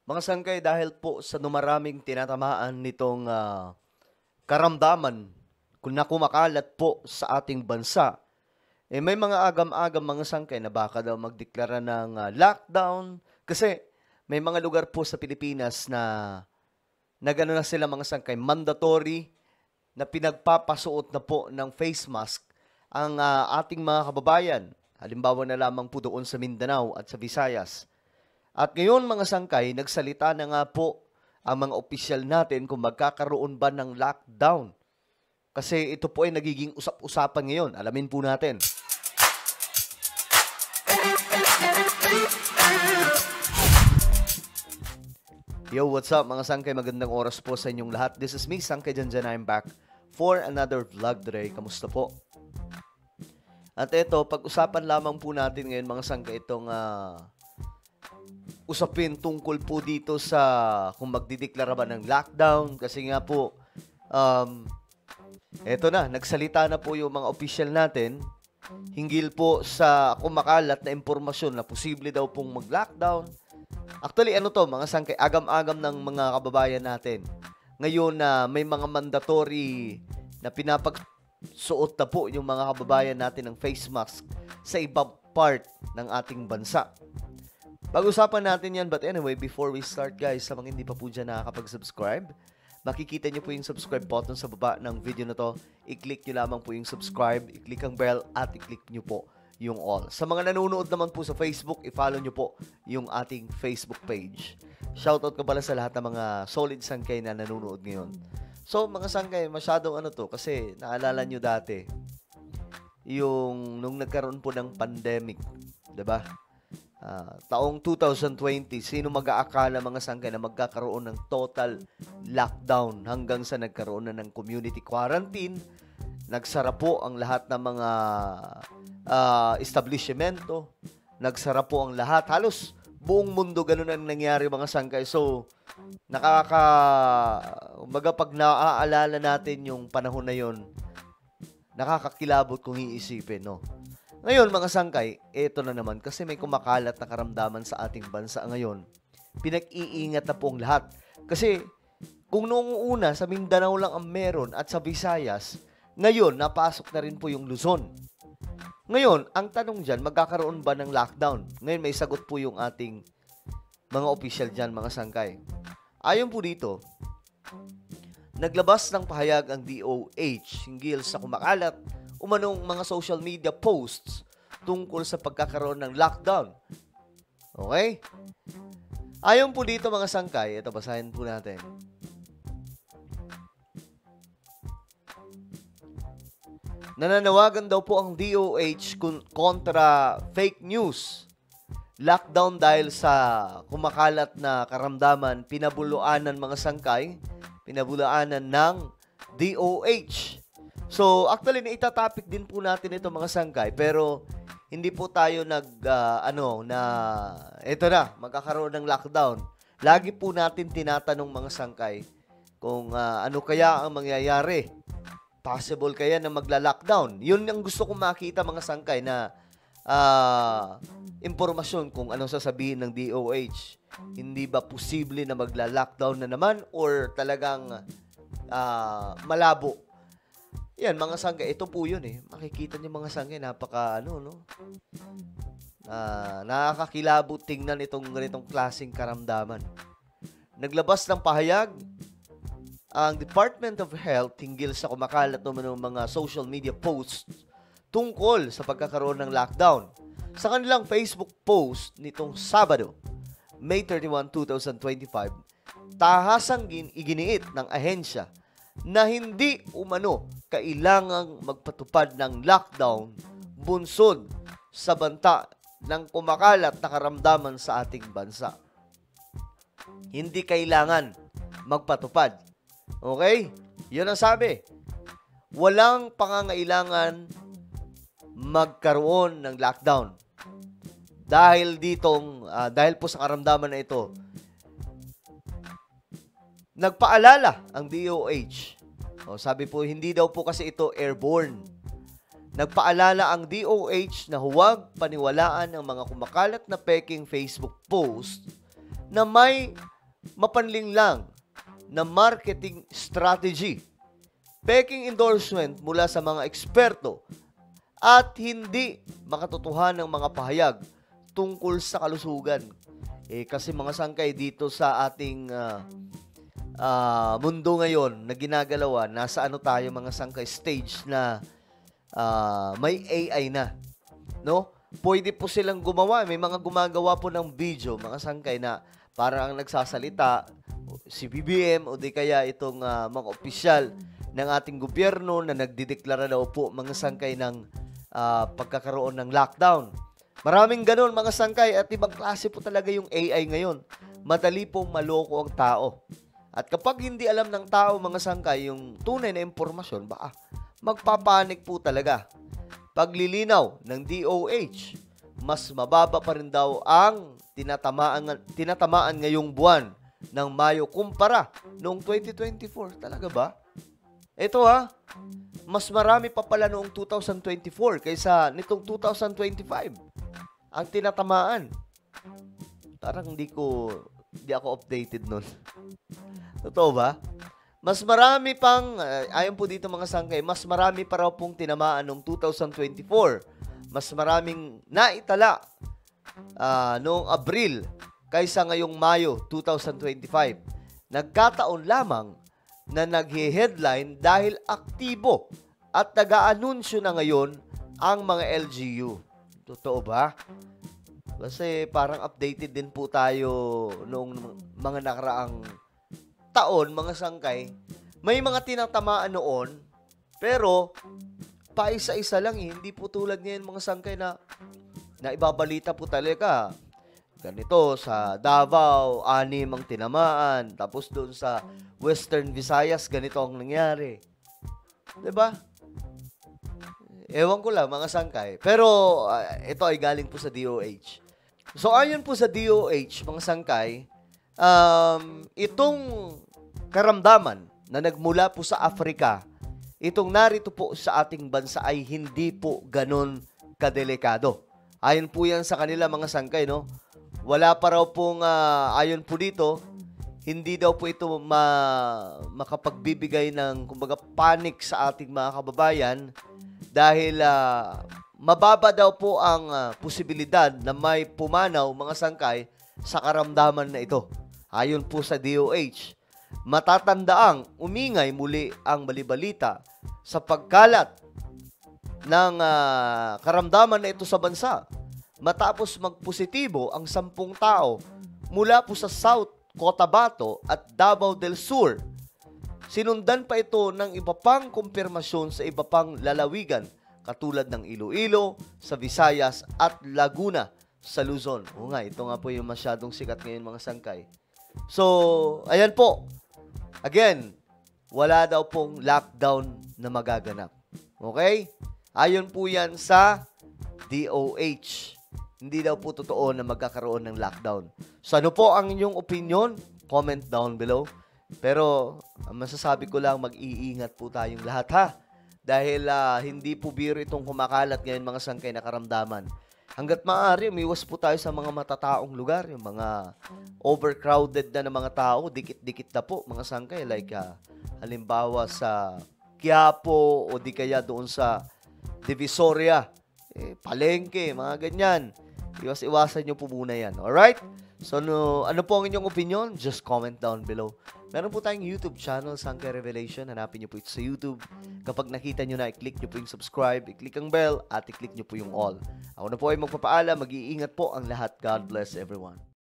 Mga sangkay, dahil po sa numaraming tinatamaan nitong karamdaman kung na kumakalat po sa ating bansa, may mga agam-agam mga sangkay na baka daw magdeklara ng lockdown kasi may mga lugar po sa Pilipinas na gano'n na sila mga sangkay, mandatory na pinagpapasuot na po ng face mask ang ating mga kababayan. Halimbawa na lamang po doon sa Mindanao at sa Visayas. At ngayon mga sangkay, nagsalita na nga po ang mga opisyal natin kung magkakaroon ba ng lockdown. Kasi ito po ay nagiging usap-usapan ngayon. Alamin po natin. Yo, what's up mga sangkay? Magandang oras po sa inyong lahat. This is me, Sangkay Janjan. I'm back for another vlog today. Kamusta po? At ito, pag-usapan lamang po natin ngayon mga sangkay itong usapin tungkol po dito sa kung magdideklara ba ng lockdown. Kasi nga po, eto na, nagsalita na po yung mga official natin hinggil po sa kumakalat na impormasyon na posible daw pong mag-lockdown. Actually, ano to, mga sangkay, agam-agam ng mga kababayan natin. Ngayon na may mga mandatory na pinapagsuot na po yung mga kababayan natin ng face mask sa ibang part ng ating bansa. Pag-usapan natin yan, but anyway, before we start guys, sa mga hindi pa po dyan nakakapag-subscribe, makikita nyo po yung subscribe button sa baba ng video na to. I-click nyo lamang po yung subscribe, i-click ang bell, at i-click nyo po yung all. Sa mga nanonood naman po sa Facebook, i-follow nyo po yung ating Facebook page. Shoutout ko pala sa lahat ng mga solid sangkay na nanonood ngayon. So, mga sangkay, masyadong ano to, kasi naalala nyo dati, yung nung nagkaroon po ng pandemic, diba? Taong 2020, sino mag-aakala mga sangkay na magkakaroon ng total lockdown hanggang sa nagkaroon na ng community quarantine, nagsara po ang lahat ng mga establishmento, nagsara po ang lahat, halos buong mundo ganun ang nangyari mga sangkay. So, pag naaalala natin yung panahon na yon, nakakakilabot kung iisipin, no? Ngayon, mga sangkay, eto na naman, kasi may kumakalat na karamdaman sa ating bansa ngayon. Pinag-iingat na po ang lahat. Kasi, kung noong una, sa Mindanao lang ang meron at sa Visayas, ngayon, napasok na rin po yung Luzon. Ngayon, ang tanong dyan, magkakaroon ba ng lockdown? Ngayon, may sagot po yung ating mga opisyal dyan, mga sangkay. Ayon po dito, naglabas ng pahayag ang DOH hinggil sa kumakalat umanong mga social media posts tungkol sa pagkakaroon ng lockdown. Okay? Ayon po dito mga sangkay, ito basahin po natin. Nananawagan daw po ang DOH kontra fake news. Lockdown dahil sa kumakalat na karamdaman, pinabulaanan mga sangkay, pinabulaanan ng DOH. So, actually, naitatopic din po natin ito mga sangkay, pero hindi po tayo ito na, magkakaroon ng lockdown. Lagi po natin tinatanong mga sangkay kung ano kaya ang mangyayari. Possible kaya na magla-lockdown. Yun ang gusto kong makita mga sangkay na impormasyon kung anong sasabihin ng DOH. Hindi ba posible na magla-lockdown na naman or talagang malabo? Yan, mga sangkay, ito po yun eh. Makikita niyo mga sangkay, nakakakilabot tingnan itong ganitong klaseng karamdaman. Naglabas ng pahayag ang Department of Health hinggil sa kumakalat ng mga social media posts tungkol sa pagkakaroon ng lockdown. Sa kanilang Facebook post nitong Sabado, May 31, 2025, tahasang iginiit ng ahensya na hindi umano kailangang magpatupad ng lockdown bunsod sa banta ng kumakalat na karamdaman sa ating bansa. Hindi kailangan magpatupad. Okay? Yun ang sabi. Walang pangangailangan magkaroon ng lockdown. Dahil po sa karamdaman na ito, nagpaalala ang DOH. Sabi po, hindi daw po kasi ito airborne. Nagpaalala ang DOH na huwag paniwalaan ang mga kumakalat na peking Facebook post na may mapanling lang na marketing strategy, peking endorsement mula sa mga eksperto at hindi makatotohan ng mga pahayag tungkol sa kalusugan. Kasi mga sangkay dito sa ating mundo ngayon na ginagalawan, nasa ano tayo mga sangkay, stage na may AI na, no? Pwede po silang gumawa. May mga gumagawa po ng video, mga sangkay, na parang nagsasalita si BBM o di kaya itong mga opisyal ng ating gobyerno na nagdideklara daw po mga sangkay ng pagkakaroon ng lockdown. Maraming ganun mga sangkay at ibang klase po talaga yung AI ngayon. Madali pong maloko ang tao. At kapag hindi alam ng tao mga sangkay yung tunay na impormasyon, baka magpapanik po talaga. Paglilinaw ng DOH, mas mababa pa rin daw ang tinatamaan ngayong buwan ng Mayo kumpara noong 2024. Talaga ba? Ito mas marami pa pala noong 2024 kaysa nitong 2025 ang tinatamaan. Parang hindi ako updated nun. Totoo ba? Mas marami pang, ayon po dito mga sangkay, mas marami pa raw pong tinamaan noong 2024. Mas maraming naitala noong Abril kaysa ngayong Mayo 2025. Nagkataon lamang na naghe-headline dahil aktibo at nag-aanunsyo na ngayon ang mga LGU. Totoo ba? Kasi parang updated din po tayo noong mga nakaraang taon, mga sangkay. May mga tinatamaan noon, pero paisa-isa lang Hindi po tulad ngayon mga sangkay na ibabalita po talaga. Ganito, sa Davao, 6 ang tinamaan. Tapos doon sa Western Visayas, ganito ang nangyari. 'Di ba? Ewan ko lang mga sangkay. Pero ito ay galing po sa DOH. So ayon po sa DOH, mga sangkay, itong karamdaman na nagmula po sa Africa, itong narito po sa ating bansa ay hindi po ganon kadelikado. Ayon po yan sa kanila mga sangkay, no? Wala pa raw pong, ayon po dito, hindi daw po ito makapagbibigay ng, kumbaga, panic sa ating mga kababayan dahil mababa daw po ang posibilidad na may pumanaw mga sangkay sa karamdaman na ito. Ayon po sa DOH, matatandaang umingay muli ang balibalita sa pagkalat ng karamdaman na ito sa bansa matapos magpositibo ang 10 tao mula po sa South Cotabato at Davao del Sur. Sinundan pa ito ng iba pang kumpirmasyon sa iba pang lalawigan katulad ng Iloilo, sa Visayas at Laguna sa Luzon. O nga, ito nga po yung masyadong sikat ngayon mga sangkay. So, ayan po. Again, wala daw pong lockdown na magaganap. Okay? Ayon po yan sa DOH. Hindi daw po totoo na magkakaroon ng lockdown. So, ano po ang inyong opinion? Comment down below. Pero, masasabi ko lang, mag-iingat po tayong lahat ha. Dahil hindi po biro itong kumakalat ngayon mga sangkay na karamdaman. Hanggat maaari, umiwas po tayo sa mga matataong lugar, yung mga overcrowded na mga tao, dikit-dikit na po, mga sangkay, like halimbawa sa Quiapo o di kaya doon sa Divisoria, Palengke, mga ganyan. Iwas-iwasan nyo po muna yan, alright? So, ano po ang inyong opinion? Just comment down below. Meron po tayong YouTube channel, Sangkay Revelation. Hanapin nyo po ito sa YouTube. Kapag nakita nyo na, i-click nyo po yung subscribe, i-click ang bell, at i-click nyo po yung all. Ako na po ay magpapaalam. Mag-iingat po ang lahat. God bless everyone.